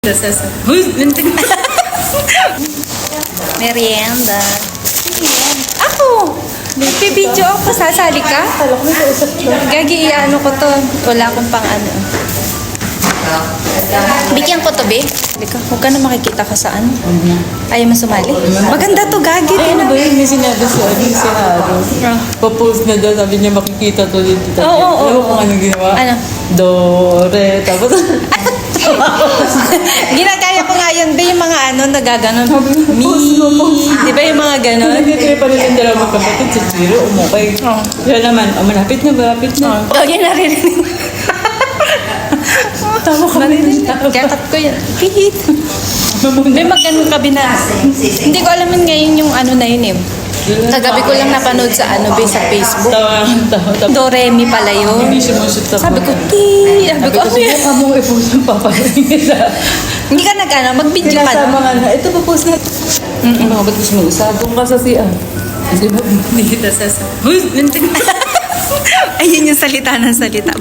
Uy, merienda. Ako! Nagpibidyo ako. Sasali ka? Gagi, ano ko to. Wala akong pang ano. Bigyan ko to, be. Huwag ka na makikita ka saan. Ayaw mo sumali? Maganda to, Gagi. Ay, ano ba yun? May sinabi si Haro. Pa-post na daw, sabi niya makikita to dito. Oo. Alam mo kung ano ginawa? Ano? Do, re, tapos... Ginagaya ko nga yun, be, yung mga ano, nagaganon. Di ba yung mga ganon? Nagtitripa rin yung dalawang magkapatid sa Chiro, umukay. Kaya naman, malapit na. Gagi, naririnig. Tama ka rin. Kakat ko yun. Pihit. May magano kabina. Hindi ko alam yun ngayon yung ano na yun eh. Kagabi ko lang napanood sa ano ba sa Facebook. Tawa. Doremi pala yun. Hindi siya masya Sabi ko, sabi ko, sige, kamong i-post yung paparingin sa... hindi ka nag-ano, mag-video ka Pinasama no? nga na, ito pa-post na. Ano, ba't gusto mo usabong ka sa siya? Hindi ba? Hindi kita sa... Ayun yung salita ng salita.